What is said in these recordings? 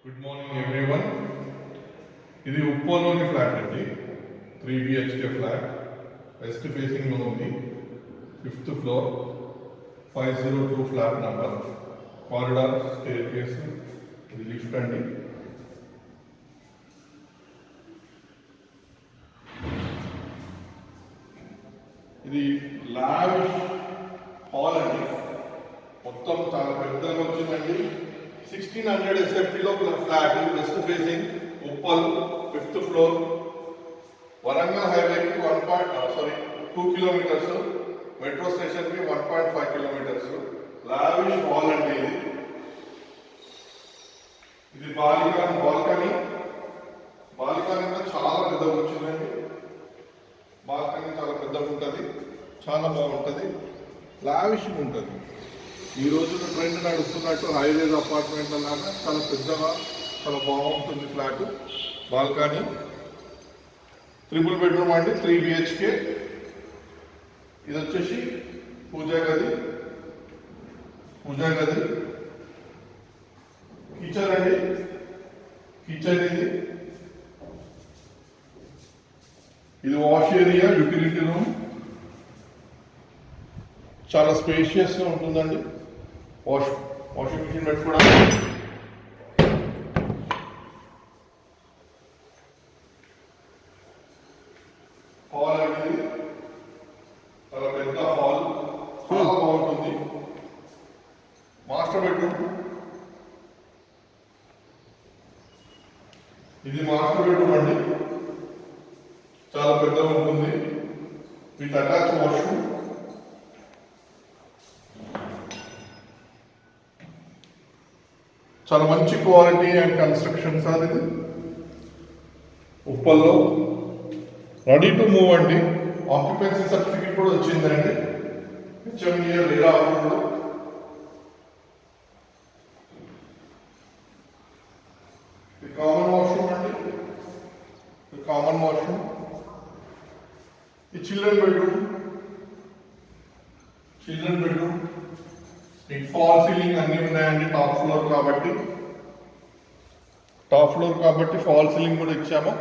Good morning everyone. ఇది ఉప్పల్లోని flat అండి. 3 BHK flat, west ఫేసింగ్లో ఉంది. 5th floor, 502 flat number. Corridor, staircase, ఇది లిఫ్ట్ అండి. ఇది లావిష్ హాల్ అండి. మొత్తం చాలా పెద్దగా వచ్చిందండి. 1600 SFTలో flat, west facing, Uppal, 5th floor, Warangal హైవేకి 2 కిలోమీటర్స్, మెట్రో స్టేషన్కి 1.5 కిలోమీటర్స్. లావిష్ హాల్ అండి. ఇది బాల్కనీ కూడా చాలా పెద్దగా వచ్చిందండి. బాల్కనీ చాలా పెద్దగా ఉంటుంది, చాలా బాగుంటుంది, లావిష్గా ఉంటుంది. ఈ రోజున ట్రెండ్ నడుస్తున్నట్టు హైవేస్ అపార్ట్మెంట్ల లాగా చాలా పెద్దగా, చాలా బాగుంటుంది ఫ్లాట్. బాల్కనీ, 3 బెడ్రూమ్ అండి, 3 BHK. ఇది వచ్చేసి పూజా గది, కిచెన్ అండి. కిచెన్ ఇది వాష్ ఏరియా, యూటిలిటీ రూమ్, చాలా స్పేషియస్గా ఉంటుందండి. వాషింగ్ మిషన్ పెట్టుకోవడానికి. హాల్ అనేది చాలా పెద్ద హాల్, చాలా బాగుంటుంది. మాస్టర్ బెడ్రూమ్, ఇది మాస్టర్ బెడ్రూమ్ అండి, చాలా పెద్దగా ఉంటుంది. With attach washroom. చాలా మంచి క్వాలిటీ అండ్ కన్స్ట్రక్షన్ సార్. ఇది ఉప్పల్లో రెడీ టు మూవ్ అండి. ఆక్యుపెన్సీ సర్టిఫికేట్ కూడా వచ్చిందండి, HMDA రేరా అప్రూవ్డ్. ఇది కామన్ వాష్రూమ్ అండి, ఈ చిల్డ్రన్ బెడ్రూమ్. మీకు ఫాల్ సీలింగ్ అన్నీ ఉన్నాయండి. టాప్ ఫ్లోర్ కాబట్టి ఫాల్ సీలింగ్ కూడా ఇచ్చాము.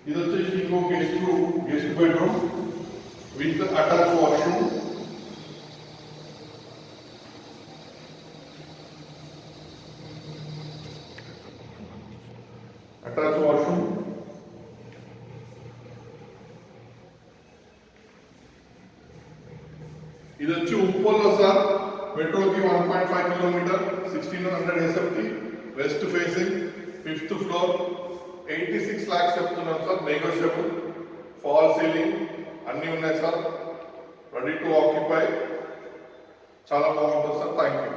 ఇది వచ్చేసి ఇంకో guest bedroom with attach washroom. ఇది వచ్చి ఉప్పల్లో sir, మెట్రోకి 1.5 kilometre, 1600 SFT, west facing, 5th floor, 86 lakhs చెప్తున్నాం సార్, నెగోషియబుల్. ఫాల్ సీలింగ్ అన్నీ ఉన్నాయి సార్, రెడీ టు ఆక్యుపై. చాలా బాగుంటుంది సార్. Thank you.